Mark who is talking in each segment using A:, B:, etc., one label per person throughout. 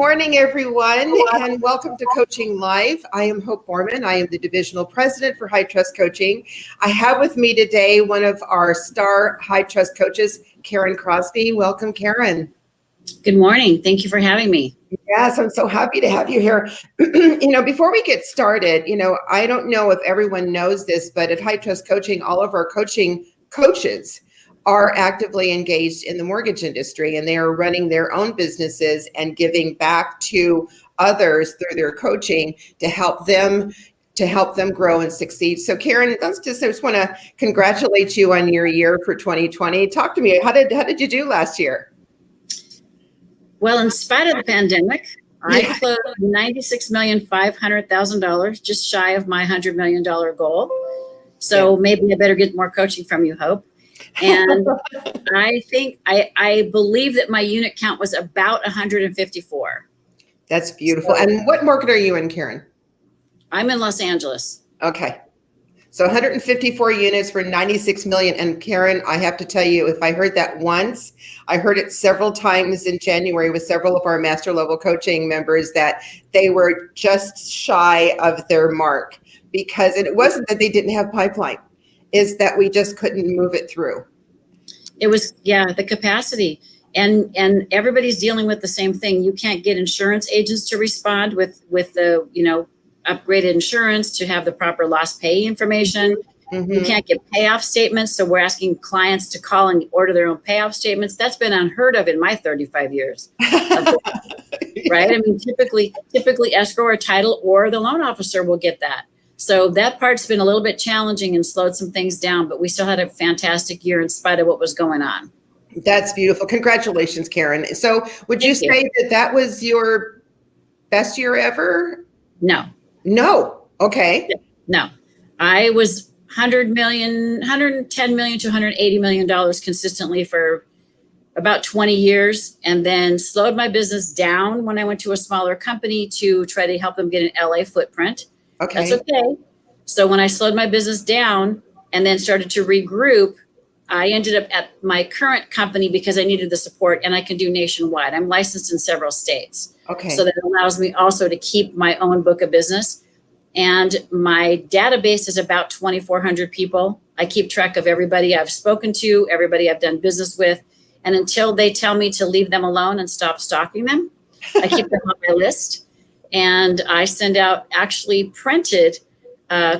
A: morning, everyone, and welcome to Coaching Live. I am Hope Borman. I am the Divisional President for High Trust Coaching. I have with me today one of our star High Trust coaches, Karen Crosby. Welcome, Karen.
B: Good morning. Thank you for having me.
A: Yes, I'm so happy to have you here. Before we get started, I don't know if everyone knows this, but at High Trust Coaching, all of our coaches are actively engaged in the mortgage industry, and they are running their own businesses and giving back to others through their coaching to help them grow and succeed. So Karen, I just want to congratulate you on your year for 2020. Talk to me. How did you do last year?
B: Well, in spite of the pandemic, I closed $96,500,000, just shy of my $100 million goal. So maybe I better get more coaching from you, Hope. And I believe that my unit count was about 154.
A: That's beautiful. And what market are you in, Karen?
B: I'm in Los Angeles.
A: Okay. So 154 units for 96 million. And Karen, I have to tell you, if I heard that once, I heard it several times in January with several of our master level coaching members that they were just shy of their mark, because it wasn't that they didn't have pipeline, is that we just couldn't move it through.
B: It was, the capacity. And everybody's dealing with the same thing. You can't get insurance agents to respond with the, upgraded insurance to have the proper loss pay information. Mm-hmm. You can't get payoff statements. So we're asking clients to call and order their own payoff statements. That's been unheard of in my 35 years. Right? I mean, typically escrow or title or the loan officer will get that. So that part's been a little bit challenging and slowed some things down, but we still had a fantastic year in spite of what was going on.
A: That's beautiful. Congratulations, Karen. So would you say that was your best year ever?
B: No.
A: Okay.
B: No. I was $110 million to $180 million consistently for about 20 years, and then slowed my business down when I went to a smaller company to try to help them get an LA footprint.
A: Okay.
B: That's okay. So when I slowed my business down and then started to regroup, I ended up at my current company because I needed the support, and I can do nationwide. I'm licensed in several states.
A: Okay.
B: So that allows me also to keep my own book of business. And my database is about 2,400 people. I keep track of everybody I've spoken to, everybody I've done business with. And until they tell me to leave them alone and stop stalking them, I keep them on my list. And I send out actually printed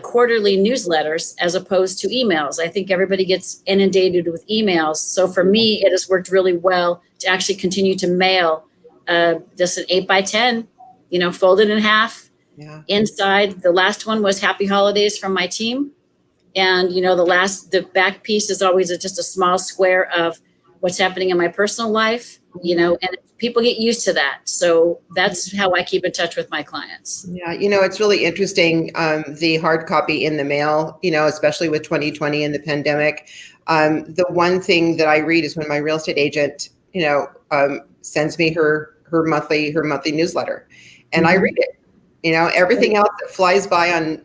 B: quarterly newsletters as opposed to emails. I think everybody gets inundated with emails. So for me, it has worked really well to actually continue to mail just an 8x10, folded in half.
A: Yeah.
B: Inside, the last one was Happy Holidays from my team. And, the back piece is always just a small square of what's happening in my personal life, and people get used to that. So that's how I keep in touch with my clients.
A: Yeah. It's really interesting. The hard copy in the mail, especially with 2020 and the pandemic. The one thing that I read is when my real estate agent, sends me her monthly newsletter, and I read it. Everything else that flies by on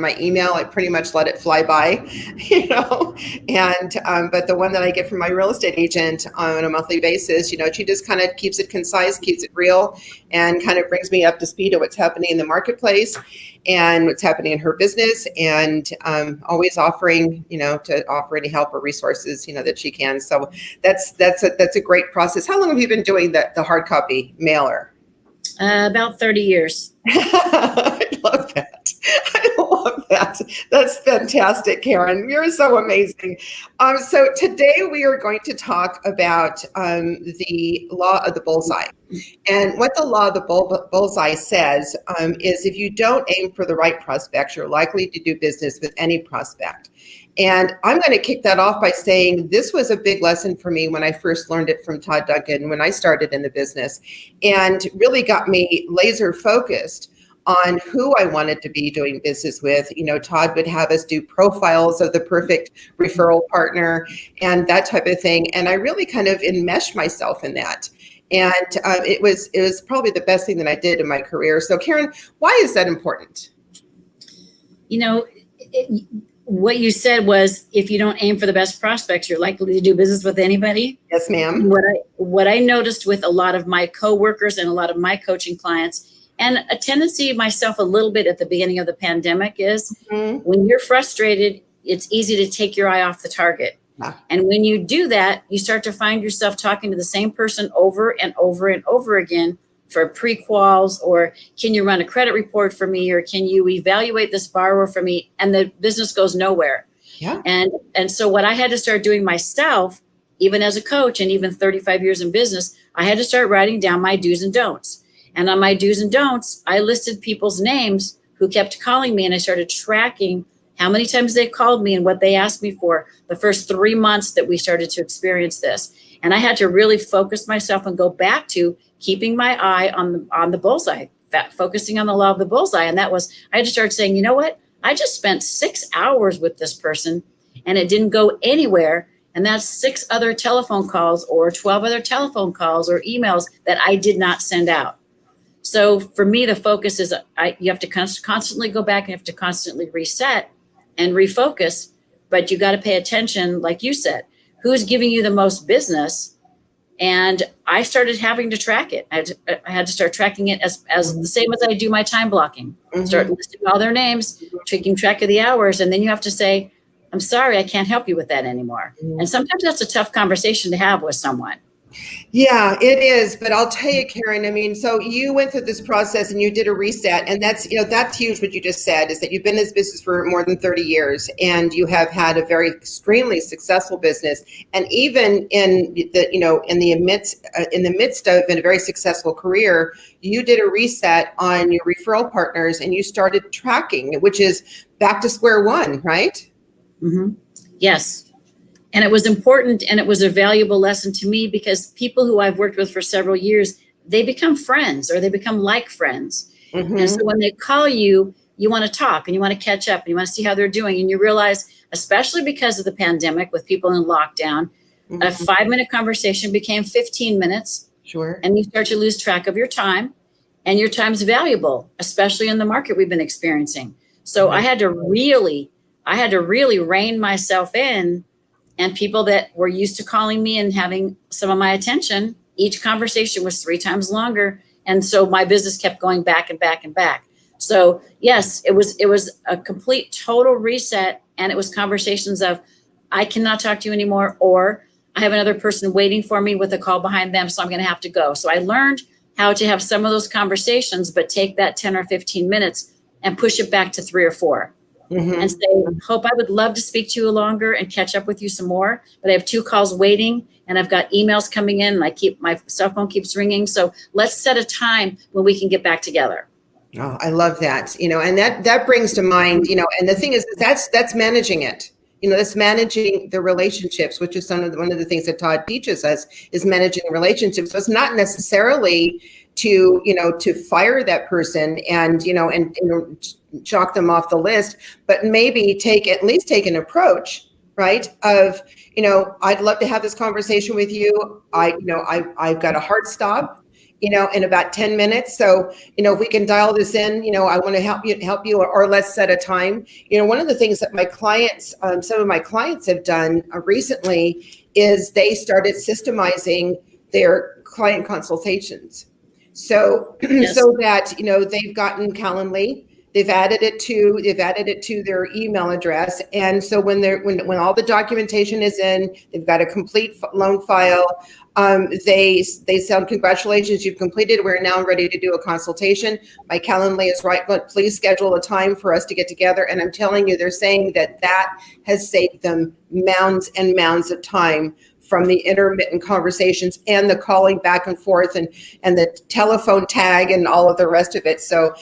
A: my email, I pretty much let it fly by, but the one that I get from my real estate agent on a monthly basis, she just kind of keeps it concise, keeps it real, and kind of brings me up to speed of what's happening in the marketplace and what's happening in her business, and always offering, to offer any help or resources, that she can. So that's a great process. How long have you been doing the hard copy mailer?
B: About 30 years.
A: I love that. That's fantastic, Karen. You're so amazing. So today we are going to talk about the law of the bullseye. And what the law of the bullseye says is if you don't aim for the right prospects, you're likely to do business with any prospect. And I'm going to kick that off by saying this was a big lesson for me when I first learned it from Todd Duncan when I started in the business, and really got me laser focused on who I wanted to be doing business with. Todd would have us do profiles of the perfect referral partner and that type of thing. And I really kind of enmeshed myself in that. And it was probably the best thing that I did in my career. So Karen, why is that important?
B: what you said was, if you don't aim for the best prospects, you're likely to do business with anybody.
A: Yes, ma'am.
B: What I noticed with a lot of my coworkers and a lot of my coaching clients, and a tendency of myself a little bit at the beginning of the pandemic, is when you're frustrated, it's easy to take your eye off the target.
A: Yeah.
B: And when you do that, you start to find yourself talking to the same person over and over and over again for pre-quals, or can you run a credit report for me, or can you evaluate this borrower for me? And the business goes nowhere.
A: Yeah.
B: And so what I had to start doing myself, even as a coach and even 35 years in business, I had to start writing down my do's and don'ts. And on my do's and don'ts, I listed people's names who kept calling me, and I started tracking how many times they called me and what they asked me for the first 3 months that we started to experience this. And I had to really focus myself and go back to keeping my eye on the bullseye, focusing on the law of the bullseye. And that was, I had to start saying, you know what? I just spent 6 hours with this person and it didn't go anywhere. And that's 6 other telephone calls or 12 other telephone calls or emails that I did not send out. So for me, the focus is you have to constantly go back and you have to constantly reset and refocus, but you got to pay attention, like you said, who's giving you the most business. And I started having to track it. I had to start tracking it as the same as I do my time blocking. Start listing all their names, taking track of the hours. And then you have to say, I'm sorry, I can't help you with that anymore. And sometimes that's a tough conversation to have with someone.
A: Yeah, it is. But I'll tell you, Karen, I mean, so you went through this process and you did a reset, and that's huge. What you just said is that you've been in this business for more than 30 years and you have had a very extremely successful business. And even in the midst of a very successful career, you did a reset on your referral partners and you started tracking, which is back to square one, right?
B: Yes. And it was important, and it was a valuable lesson to me, because people who I've worked with for several years, they become friends, or they become like friends. And so when they call you, you want to talk and you want to catch up and you want to see how they're doing. And you realize, especially because of the pandemic with people in lockdown, a 5-minute conversation became 15 minutes.
A: Sure.
B: And you start to lose track of your time, and your time's valuable, especially in the market we've been experiencing. So I had to really rein myself in. And people that were used to calling me and having some of my attention, each conversation was 3 times longer. And so my business kept going back and back and back. So yes, it was a complete total reset. And it was conversations of, I cannot talk to you anymore, or I have another person waiting for me with a call behind them, so I'm going to have to go. So I learned how to have some of those conversations, but take that 10 or 15 minutes and push it back to 3 or 4. And say, Hope, I would love to speak to you longer and catch up with you some more, but I have 2 calls waiting and I've got emails coming in and my cell phone keeps ringing. So let's set a time when we can get back together.
A: Oh, I love that. And that brings to mind, and the thing is, that's managing it. That's managing the relationships, which is one of the things that Todd teaches us, is managing the relationships. So it's not necessarily to fire that person and chalk them off the list, but maybe at least take an approach, right? Of, I'd love to have this conversation with you. I've got a hard stop, in about 10 minutes. So, if we can dial this in, I want to help you, or let's set a time. One of the things that my clients, some of my clients have done recently is they started systemizing their client consultations. So,
B: Yes.
A: so that, they've gotten Calendly, they've added it to their email address. And so when all the documentation is in, they've got a complete loan file. They sound, congratulations, you've completed. We're now ready to do a consultation. My Calendly is right, but please schedule a time for us to get together. And I'm telling you, they're saying that has saved them mounds and mounds of time from the intermittent conversations and the calling back and forth and the telephone tag and all of the rest of it. So,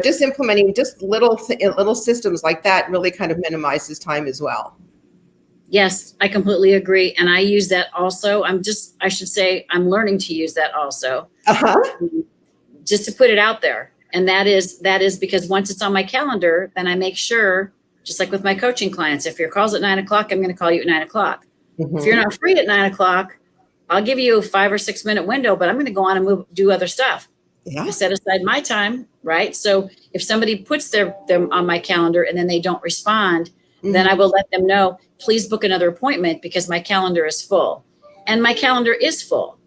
A: just implementing just little systems like that really kind of minimizes time as well.
B: Yes, I completely agree. And I use that also. I should say I'm learning to use that also. Just to put it out there. And that is because once it's on my calendar, then I make sure, just like with my coaching clients, if your call's at 9 o'clock, I'm going to call you at 9 o'clock. If you're not free at 9 o'clock, I'll give you a 5 or 6 minute window, but I'm going to go on and do other stuff.
A: Yeah.
B: I set aside my time, right? So if somebody puts them on my calendar and then they don't respond, then I will let them know, please book another appointment because my calendar is full. And my calendar is full.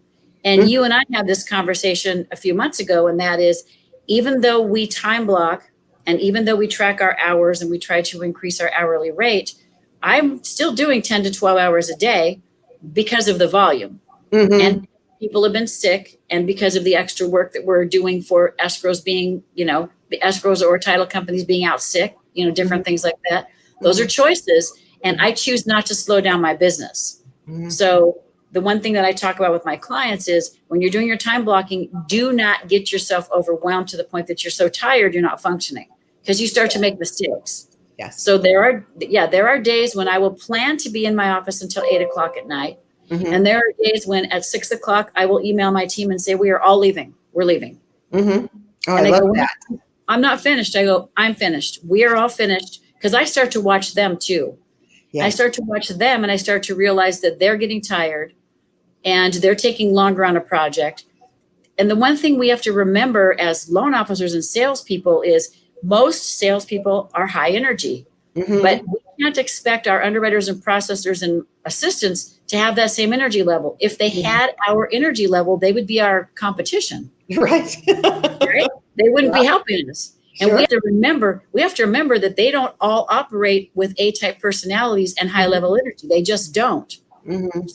B: And you and I had this conversation a few months ago, and that is, even though we time block and even though we track our hours and we try to increase our hourly rate, I'm still doing 10 to 12 hours a day because of the volume. And people have been sick, and because of the extra work that we're doing for escrows being, the escrows or title companies being out sick, different things like that. Those are choices. And I choose not to slow down my business. So the one thing that I talk about with my clients is, when you're doing your time blocking, do not get yourself overwhelmed to the point that you're so tired you're not functioning, because you start to make mistakes.
A: Yes.
B: So there are days when I will plan to be in my office until 8 o'clock at night. And there are days when at 6 o'clock, I will email my team and say, we are all leaving. We're leaving.
A: Oh,
B: and
A: I love that.
B: I'm not finished. I go, I'm finished. We are all finished. Because I start to watch them too.
A: Yes.
B: I start to watch them, and I start to realize that they're getting tired and they're taking longer on a project. And the one thing we have to remember as loan officers and salespeople is, most salespeople are high energy, but we can't expect our underwriters and processors and assistants to have that same energy level. If they had our energy level, they would be our competition.
A: Right.
B: Right? They wouldn't be helping us. And we have to remember that they don't all operate with A-type personalities and high-level energy. They just don't.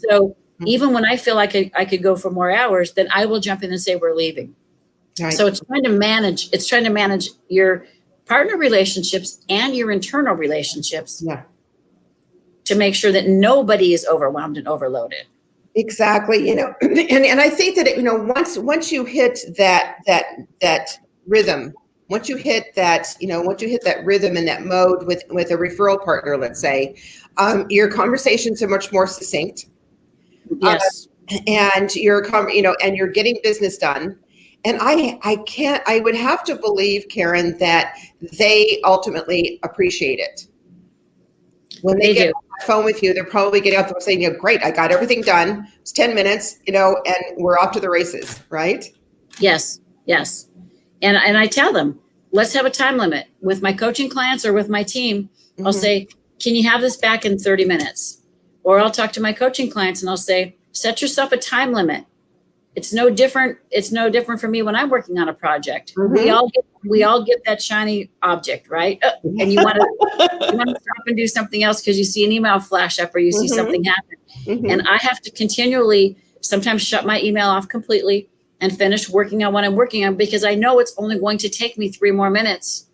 B: So even when I feel like I could go for more hours, then I will jump in and say, we're leaving. Right. So it's trying to manage your partner relationships and your internal relationships to make sure that nobody is overwhelmed and overloaded.
A: Exactly. And I think that, once you hit that rhythm, once you hit that rhythm and that mode with a referral partner, let's say, your conversations are much more succinct.
B: Yes.
A: And you're getting business done. And I would have to believe, Karen, that they ultimately appreciate it. When they get on the phone with you, they're probably getting out there saying, great, I got everything done. It's 10 minutes, and we're off to the races, right?
B: Yes. Yes. And I tell them, let's have a time limit. With my coaching clients or with my team, I'll say, can you have this back in 30 minutes? Or I'll talk to my coaching clients and I'll say, set yourself a time limit. It's no different. It's no different for me when I'm working on a project. We all get that shiny object, right? And you want to stop and do something else because you see an email flash up or you see something happen. And I have to continually sometimes shut my email off completely and finish working on what I'm working on, because I know it's only going to take me 3 more minutes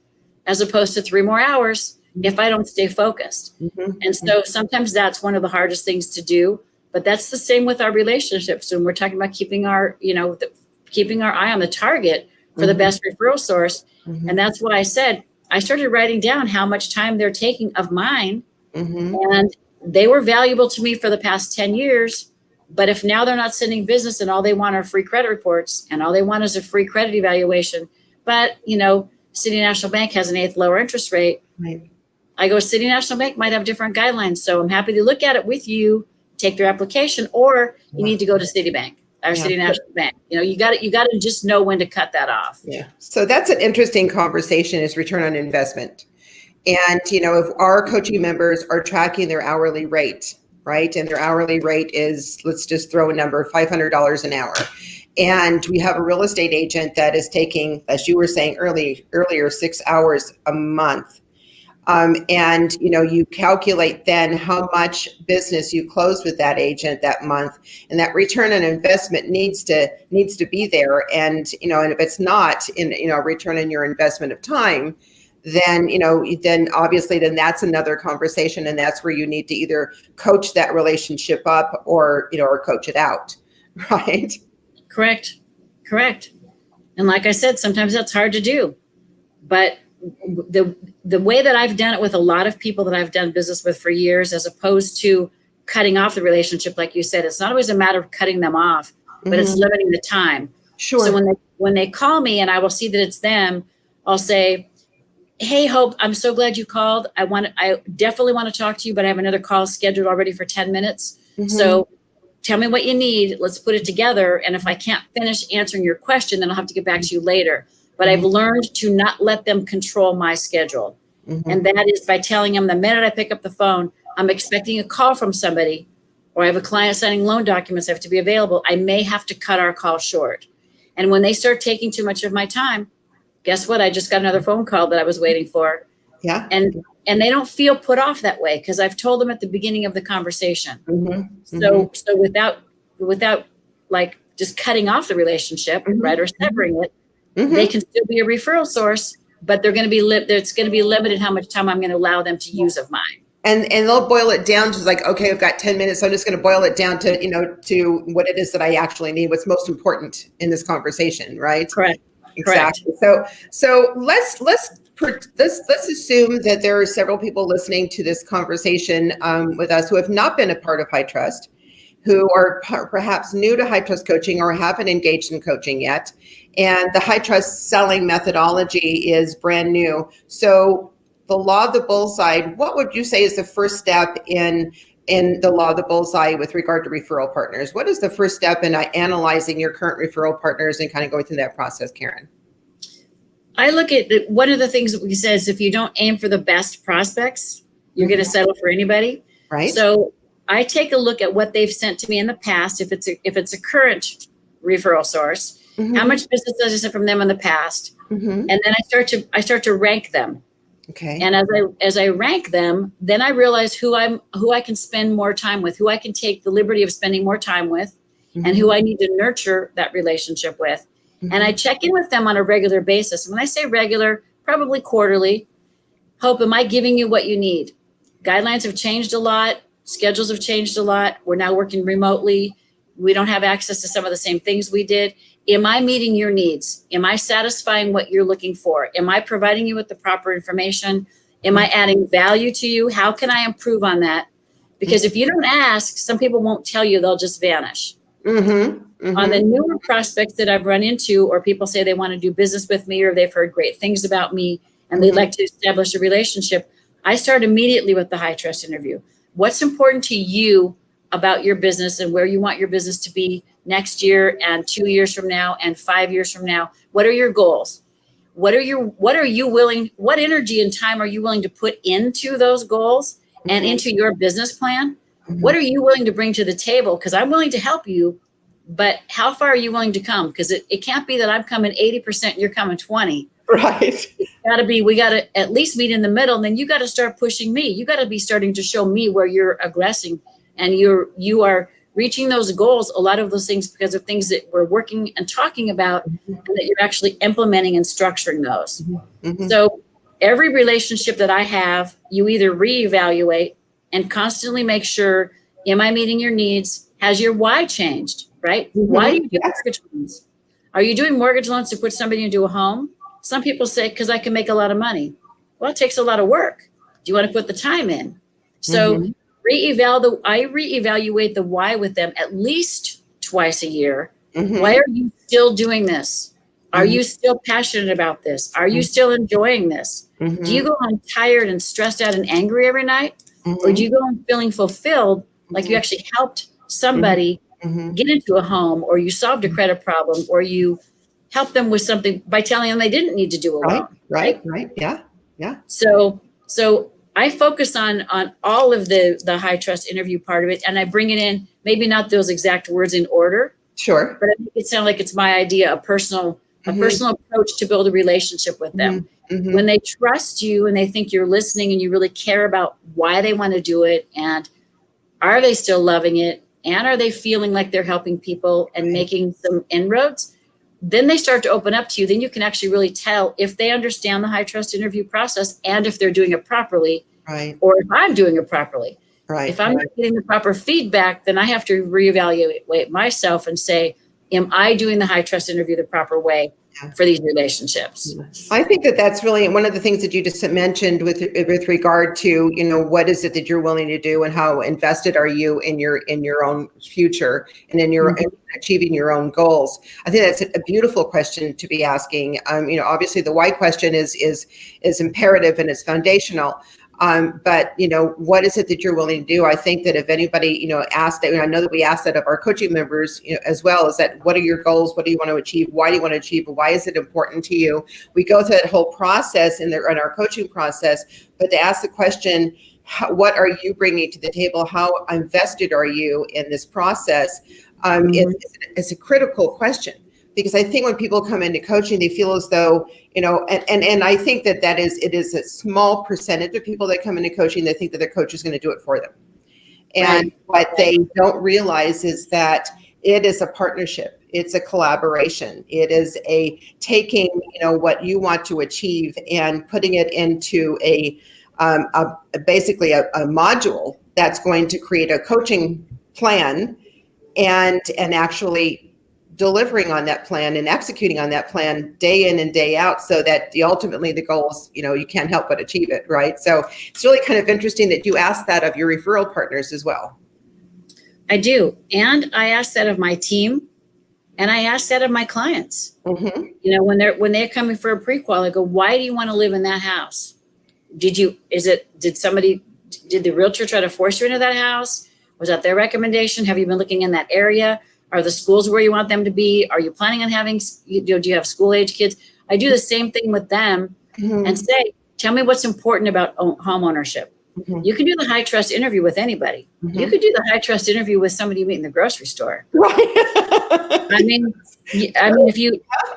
B: as opposed to 3 more hours if I don't stay focused. And so sometimes that's one of the hardest things to do. But that's the same with our relationships. When we're talking about keeping our eye on the target for the best referral source. And that's why I said, I started writing down how much time they're taking of mine. And they were valuable to me for the past 10 years. But if now they're not sending business and all they want are free credit reports and all they want is a free credit evaluation, but, City National Bank has an 8th lower interest rate. Right. I go, City National Bank might have different guidelines. So I'm happy to look at it with you, take their application, or you need to go to Citibank or City National Bank. You got to just know when to cut that off. Yeah.
A: So that's an interesting conversation, is return on investment. And, if our coaching members are tracking their hourly rate, right? And their hourly rate is, let's just throw a number, $500 an hour. And we have a real estate agent that is taking, as you were saying earlier, 6 hours a month. And, you calculate then how much business you close with that agent that month, and that return on investment needs to be there. And, and if it's not return on your investment of time, then, then obviously then that's another conversation. And that's where you need to either coach that relationship up or coach it out. Right.
B: Correct. And like I said, sometimes that's hard to do, but the way that I've done it with a lot of people that I've done business with for years, as opposed to cutting off the relationship, like you said, it's not always a matter of cutting them off, but it's limiting the time.
A: Sure.
B: So when they call me and I will see that it's them, I'll say, hey, Hope, I'm so glad you called. I definitely want to talk to you, but I have another call scheduled already for 10 minutes. So tell me what you need. Let's put it together. And if I can't finish answering your question, then I'll have to get back to you later. But I've learned to not let them control my schedule. And that is by telling them the minute I pick up the phone, I'm expecting a call from somebody, or I have a client signing loan documents, I have to be available. I may have to cut our call short. And when they start taking too much of my time, guess what? I just got another phone call that I was waiting for.
A: Yeah.
B: And they don't feel put off that way because I've told them at the beginning of the conversation. So without like just cutting off the relationship, right, or severing it, they can still be a referral source, but they're going to be it's going to be limited how much time I'm going to allow them to use of mine.
A: And they'll boil it down to like, okay, I've got 10 minutes. So I'm just going to boil it down to, to what it is that I actually need, what's most important in this conversation, right?
B: Correct.
A: Exactly. So let's assume that there are several people listening to this conversation with us who have not been a part of High Trust, who are perhaps new to High Trust coaching or haven't engaged in coaching yet. And the High Trust selling methodology is brand new. So the law of the bullseye, what would you say is the first step in the law of the bullseye with regard to referral partners? What is the first step in analyzing your current referral partners and kind of going through that process, Karen?
B: I look at one of the things that we say is if you don't aim for the best prospects, you're going to settle for anybody.
A: Right. So
B: I take a look at what they've sent to me in the past. If it's a current referral source, how much business does I send from them in the past? And then I start to rank them.
A: Okay.
B: And as I rank them, then I realize who I can spend more time with, who I can take the liberty of spending more time with, and who I need to nurture that relationship with. And I check in with them on a regular basis. When I say regular, probably quarterly. Hope, am I giving you what you need? Guidelines have changed a lot. Schedules have changed a lot. We're now working remotely. We don't have access to some of the same things we did. Am I meeting your needs? Am I satisfying what you're looking for? Am I providing you with the proper information? Am I adding value to you? How can I improve on that? Because if you don't ask, some people won't tell you, they'll just vanish. On the newer prospects that I've run into, or people say they want to do business with me, or they've heard great things about me, and they'd like to establish a relationship, I start immediately with the High Trust interview. What's important to you about your business and where you want your business to be next year and 2 years from now and 5 years from now? What are your goals? What energy and time are you willing to put into those goals and into your business plan? What are you willing to bring to the table? Because I'm willing to help you, but how far are you willing to come? Because it can't be that I'm coming 80% and you're coming 20.
A: Right.
B: We got to at least meet in the middle, and then you got to start pushing me. You got to be starting to show me where you're aggressing and you are reaching those goals, a lot of those things because of things that we're working and talking about, and that you're actually implementing and structuring those. So every relationship that I have, you either reevaluate and constantly make sure, am I meeting your needs? Has your why changed, right? Why do you do mortgage loans? Are you doing mortgage loans to put somebody into a home? Some people say, because I can make a lot of money. Well, it takes a lot of work. Do you want to put the time in? So I reevaluate the why with them at least twice a year. Why are you still doing this? Are you still passionate about this? Are you still enjoying this? Do you go home tired and stressed out and angry every night? Or do you go home feeling fulfilled, like you actually helped somebody get into a home, or you solved a credit problem, or you helped them with something by telling them they didn't need to do a loan?
A: Right. Yeah.
B: So I focus on all of the High Trust interview part of it, and I bring it in, maybe not those exact words in order.
A: Sure.
B: But I make it sound like it's my idea, a personal approach to build a relationship with them. When they trust you and they think you're listening and you really care about why they want to do it, and are they still loving it, and are they feeling like they're helping people and making some inroads, then they start to open up to you. Then you can actually really tell if they understand the High Trust interview process and if they're doing it properly, or if I'm doing it properly. If I'm not getting the proper feedback, then I have to reevaluate myself and say, am I doing the High Trust interview the proper way for these relationships?
A: I think that's really one of the things that you just mentioned with regard to, what is it that you're willing to do and how invested are you in your own future and in your in achieving your own goals. I think that's a beautiful question to be asking. Obviously the why question is imperative and it's foundational. But, what is it that you're willing to do? I think that if anybody, asked that, I know that we asked that of our coaching members, as well, is that what are your goals? What do you want to achieve? Why do you want to achieve? Why is it important to you? We go through that whole process in our coaching process, but to ask the question, what are you bringing to the table? How invested are you in this process? It's a critical question. Because I think when people come into coaching, they feel as though, and I think that it is a small percentage of people that come into coaching that think that their coach is going to do it for them. And what they don't realize is that it is a partnership. It's a collaboration. It is a taking, what you want to achieve and putting it into basically a module that's going to create a coaching plan and actually delivering on that plan and executing on that plan day in and day out, so that ultimately the goals, you can't help but achieve it, right? So it's really kind of interesting that you ask that of your referral partners as well.
B: I do. And I ask that of my team, and I ask that of my clients. Mm-hmm. When they're coming for a pre-qual, I go, why do you want to live in that house? Did the realtor try to force you into that house? Was that their recommendation? Have you been looking in that area? Are the schools where you want them to be? Are you planning on having, do you have school age kids? I do the same thing with them and say, tell me what's important about home ownership. You can do the high trust interview with anybody. You could do the high trust interview with somebody you meet in the grocery store.
A: Right.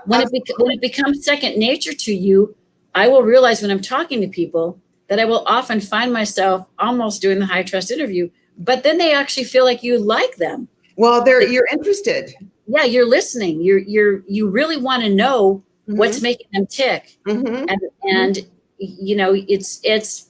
B: when it becomes second nature to you, I will realize when I'm talking to people that I will often find myself almost doing the high trust interview, but then they actually feel like you like them.
A: Well, you're interested.
B: Yeah, you're listening. You really want to know what's making them tick. And it's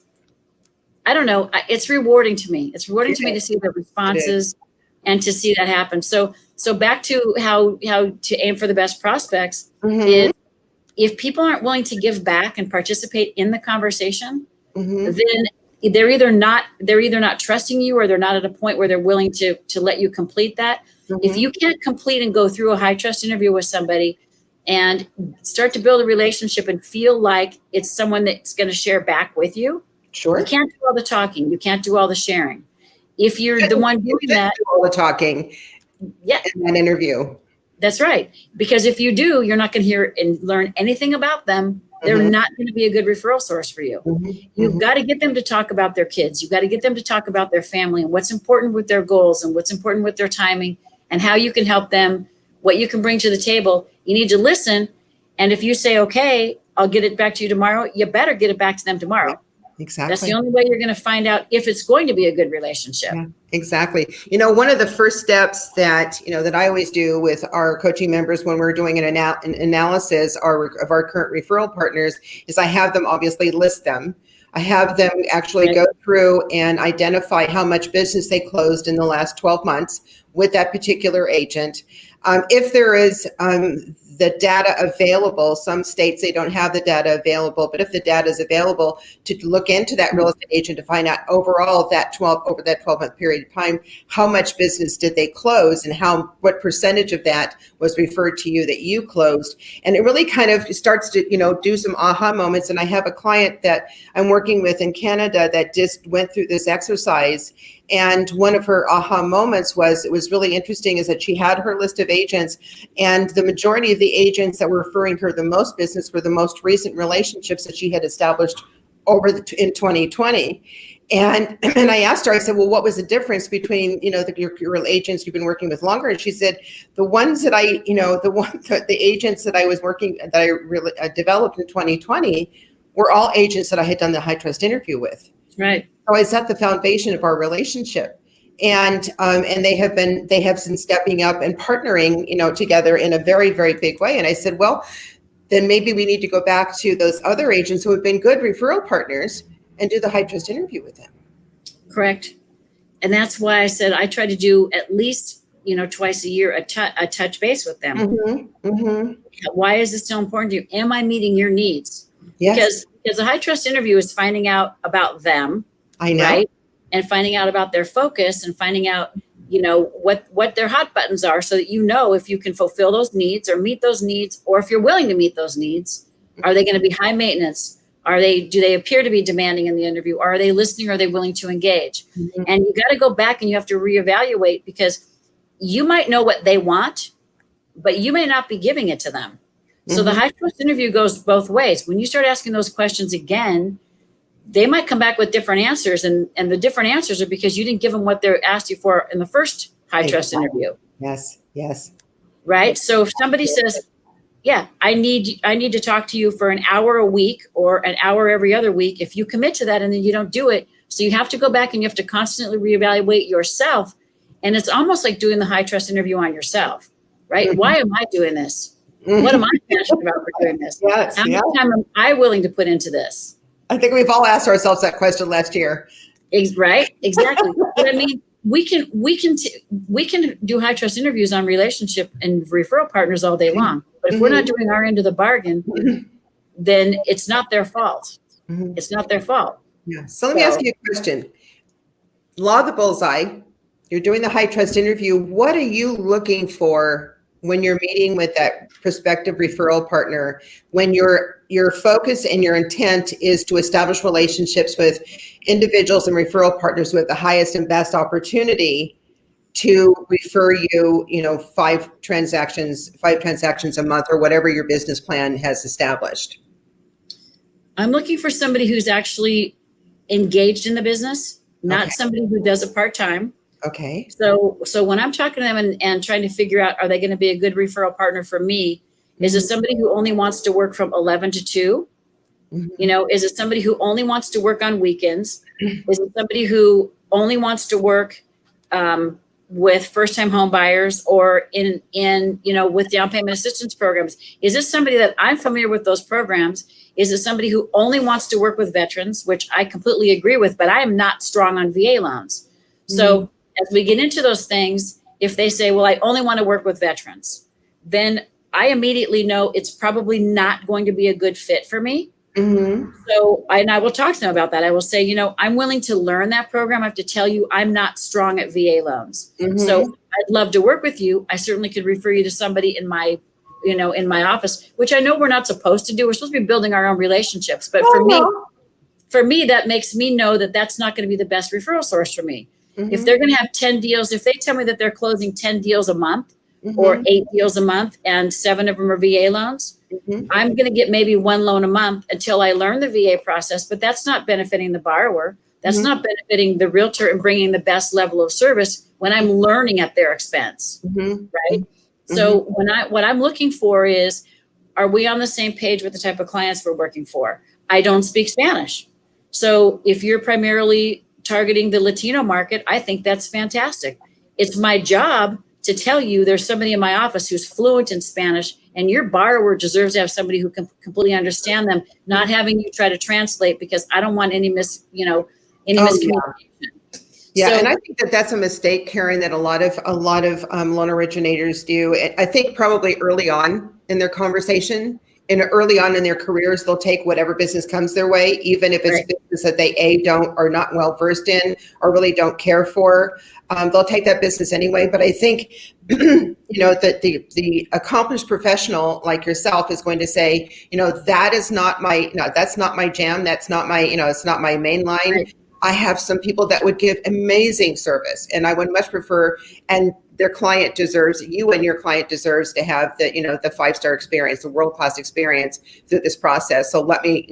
B: I don't know, it's rewarding to me. It's rewarding to me to see the responses and to see that happen. So back to how to aim for the best prospects is, if people aren't willing to give back and participate in the conversation, then they're either not trusting you, or they're not at a point where they're willing to let you complete that. If you can't complete and go through a high trust interview with somebody and start to build a relationship and feel like it's someone that's going to share back with you, you can't do all the talking. You can't do all the sharing. If you're the one doing that,
A: do all the talking, in that interview.
B: That's right. Because if you do, you're not going to hear and learn anything about them. They're not going to be a good referral source for you. You've got to get them to talk about their kids. You've got to get them to talk about their family and what's important with their goals and what's important with their timing and how you can help them, what you can bring to the table. You need to listen. And if you say, okay, I'll get it back to you tomorrow, you better get it back to them tomorrow.
A: Exactly.
B: That's the only way you're going to find out if it's going to be a good relationship.
A: Yeah, exactly. One of the first steps that I always do with our coaching members when we're doing an analysis of our current referral partners is I have them obviously list them. I have them actually go through and identify how much business they closed in the last 12 months with that particular agent. If there is the data available, some states they don't have the data available, but if the data is available, to look into that real estate agent to find out overall over that 12-month period of time, how much business did they close and what percentage of that was referred to you that you closed. And it really kind of starts to, do some aha moments. And I have a client that I'm working with in Canada that just went through this exercise. And one of her aha moments it was really interesting, is that she had her list of agents, and the majority of the agents that were referring her the most business were the most recent relationships that she had established in 2020. And I asked her, I said, well, what was the difference between, your agents you've been working with longer? And she said, the ones that the agents that I was working, that I really developed in 2020 were all agents that I had done the high trust interview with.
B: Right.
A: So I set the foundation of our relationship, and they have been stepping up and partnering, together in a very, very big way. And I said, well, then maybe we need to go back to those other agents who have been good referral partners and do the high trust interview with them.
B: Correct. And that's why I said I try to do at least, twice a year, a touch base with them. Why is this so important to you? Am I meeting your needs? Yes. Because a high trust interview is finding out about them.
A: I know.
B: Right? And finding out about their focus and finding out, what their hot buttons are, so that if you can fulfill those needs or meet those needs, or if you're willing to meet those needs. Are they going to be high maintenance? Do they appear to be demanding in the interview? Are they listening? Are they willing to engage?
A: Mm-hmm.
B: And you got to go back and you have to reevaluate, because you might know what they want, but you may not be giving it to them. So the high trust interview goes both ways. When you start asking those questions again, they might come back with different answers, and the different answers are because you didn't give them what they asked you for in the first high trust interview.
A: Yes. Yes.
B: Right. So if somebody says, yeah, I need to talk to you for an hour a week or an hour every other week, if you commit to that and then you don't do it, so you have to go back and you have to constantly reevaluate yourself. And it's almost like doing the high trust interview on yourself, right?
A: Mm-hmm.
B: Why am I doing this? What am I passionate about for doing this?
A: Yes.
B: How much time am I willing to put into this?
A: I think we've all asked ourselves that question last year.
B: Right? Exactly. But I mean, we can do high trust interviews on relationship and referral partners all day long. But if we're not doing our end of the bargain, then it's not their fault. It's not their fault.
A: Yeah. So let me ask you a question. Law of the bullseye. You're doing the high trust interview. What are you looking for when you're meeting with that prospective referral partner, when your focus and your intent is to establish relationships with individuals and referral partners who have the highest and best opportunity to refer you, 5 transactions a month, or whatever your business plan has established?
B: I'm looking for somebody who's actually engaged in the business, not somebody who does it part-time.
A: Okay.
B: So when I'm talking to them and trying to figure out, are they going to be a good referral partner for me? Is it somebody who only wants to work from 11 to 2? Is it somebody who only wants to work on weekends? Is it somebody who only wants to work with first-time home buyers, or in with down payment assistance programs? Is this somebody that I'm familiar with those programs? Is it somebody who only wants to work with veterans, which I completely agree with, but I am not strong on VA loans. So as we get into those things, if they say, well, I only want to work with veterans, then I immediately know it's probably not going to be a good fit for me. So I will talk to them about that. I will say, I'm willing to learn that program. I have to tell you, I'm not strong at VA loans. So I'd love to work with you. I certainly could refer you to somebody in my office, which I know we're not supposed to do. We're supposed to be building our own relationships. But for me, that makes me know that that's not going to be the best referral source for me. If they're going to have 10 deals, if they tell me that they're closing 10 deals a month or 8 deals a month and 7 of them are VA loans, I'm going to get maybe 1 loan a month until I learn the VA process, but that's not benefiting the borrower. That's not benefiting the realtor and bringing the best level of service when I'm learning at their expense, right? So what I'm looking for is, are we on the same page with the type of clients we're working for? I don't speak Spanish. So if you're primarily targeting the Latino market, I think that's fantastic. It's my job to tell you there's somebody in my office who's fluent in Spanish, and your borrower deserves to have somebody who can completely understand them, not having you try to translate, because I don't want any miscommunication.
A: Yeah, so, and I think that's a mistake, Karen, that a lot of loan originators do. I think probably early on in their conversation and early on in their careers, they'll take whatever business comes their way, even if it's business that they are not well versed in or really don't care for. They'll take that business anyway. But I think that the accomplished professional like yourself is going to say, that's not my jam. That's not my, it's not my main line. Right. I have some people that would give amazing service, and I would much prefer, and their client deserves, you and your client deserves to have the 5-star experience, the world-class experience through this process. So let me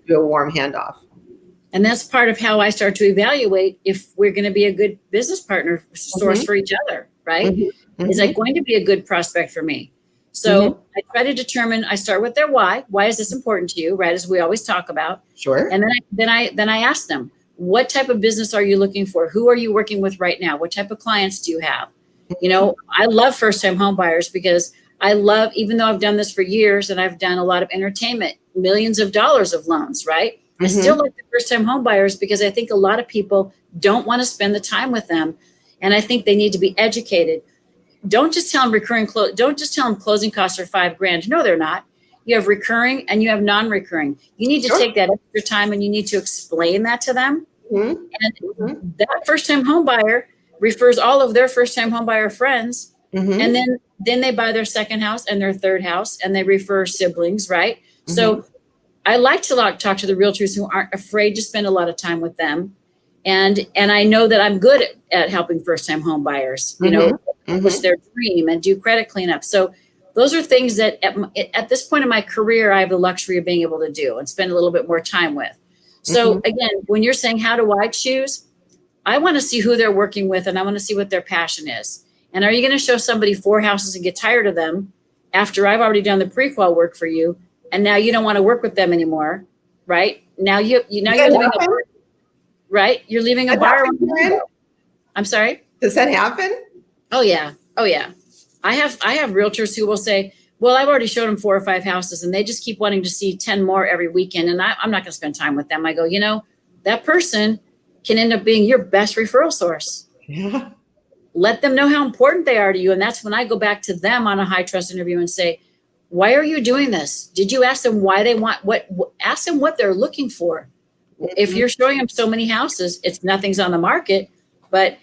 A: do a warm handoff.
B: And that's part of how I start to evaluate if we're going to be a good business partner source for each other, right? Is that going to be a good prospect for me? So I try to determine, I start with their why. Why is this important to you, right? As we always talk about.
A: Sure.
B: And then I ask them, what type of business are you looking for? Who are you working with right now? What type of clients do you have? I love first-time home buyers because even though I've done this for years and I've done a lot of entertainment, millions of dollars of loans, right? I still like the first-time home buyers because I think a lot of people don't want to spend the time with them. And I think they need to be educated. Don't just tell them don't just tell them closing costs are $5,000. No, they're not. You have recurring and you have non-recurring. You need to take that extra time and you need to explain that to them. And that first-time home buyer refers all of their first-time home buyer friends. And then they buy their second house and their third house and they refer siblings, right? So I like to talk to the realtors who aren't afraid to spend a lot of time with them. And I know that I'm good at helping first-time home buyers, push their dream and do credit cleanup. So those are things that at this point in my career, I have the luxury of being able to do and spend a little bit more time with. So again, when you're saying, how do I choose? I want to see who they're working with, and I want to see what their passion is. And are you going to show somebody 4 houses and get tired of them after I've already done the pre-qual work for you, and now you don't want to work with them anymore, right? Now you're leaving a bar, right? You're leaving a bar. I'm sorry?
A: Does that happen?
B: Oh yeah. I have realtors who will say, well, I've already showed them 4 or 5 houses and they just keep wanting to see 10 more every weekend. And I'm not going to spend time with them. I go, that person can end up being your best referral source.
A: Yeah.
B: Let them know how important they are to you. And that's when I go back to them on a high trust interview and say, why are you doing this? Did you ask them why they want ask them what they're looking for? If you're showing them so many houses, nothing's on the market. But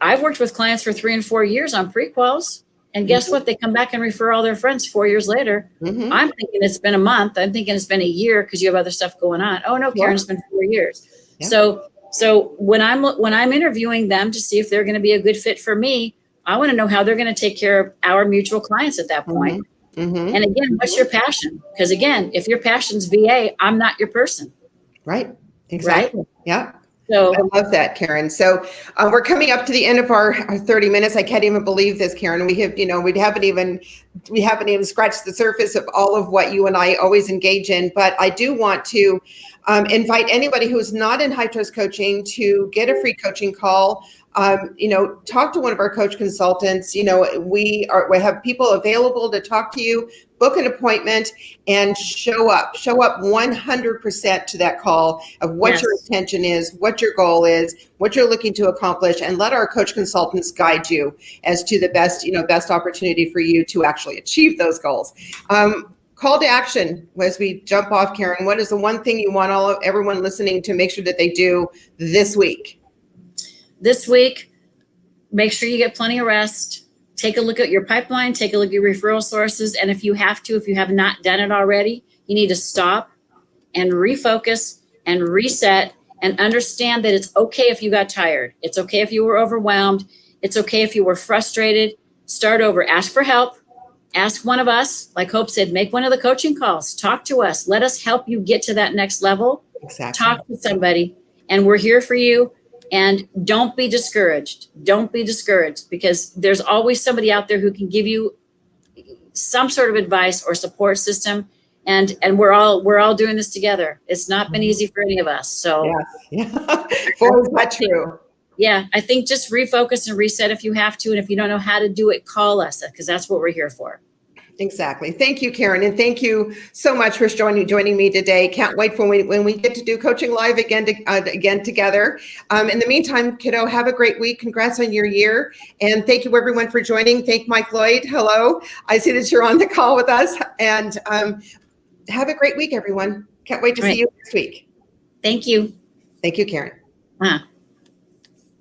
B: I've worked with clients for 3 and 4 years on pre-quals. And guess what? They come back and refer all their friends 4 years later. I'm thinking it's been a month. I'm thinking it's been a year because you have other stuff going on. Oh no, Karen, it's been 4 years. Yeah. So when I'm interviewing them to see if they're going to be a good fit for me, I want to know how they're going to take care of our mutual clients at that point. And again, what's your passion? Because again, if your passion's VA, I'm not your person.
A: Right. Exactly. Right? Yeah.
B: So
A: I love that, Karen. So we're coming up to the end of our 30 minutes. I can't even believe this, Karen. We have, we haven't even scratched the surface of all of what you and I always engage in. But I do want to invite anybody who's not in high trust coaching to get a free coaching call. Talk to one of our coach consultants. We have people available to talk to you. Book an appointment and show up 100% to that call of what your intention is, what your goal is, what you're looking to accomplish, and let our coach consultants guide you as to the best opportunity for you to actually achieve those goals. Call to action as we jump off, Karen. What is the one thing you want everyone listening to make sure that they do this week?
B: This week, make sure you get plenty of rest. Take a look at your pipeline, take a look at your referral sources. And if you have not done it already, you need to stop and refocus and reset and understand that it's okay if you got tired. It's okay if you were overwhelmed. It's okay if you were frustrated. Start over, ask for help. Ask one of us, like Hope said, make one of the coaching calls, talk to us. Let us help you get to that next level.
A: Exactly.
B: Talk to somebody, and we're here for you. And don't be discouraged. Don't be discouraged, because there's always somebody out there who can give you some sort of advice or support system. And we're all doing this together. It's not been easy for any of us. So
A: yeah. Boy, is that true.
B: Yeah, I think just refocus and reset if you have to. And if you don't know how to do it, call us, because that's what we're here for.
A: Exactly. Thank you, Karen. And thank you so much for joining me today. Can't wait for when we get to do coaching live again together. In the meantime, kiddo, have a great week. Congrats on your year. And thank you everyone for joining. Thank Mike Lloyd. Hello. I see that you're on the call with us, and have a great week, everyone. Can't wait to see you next week.
B: Thank you.
A: Thank you, Karen.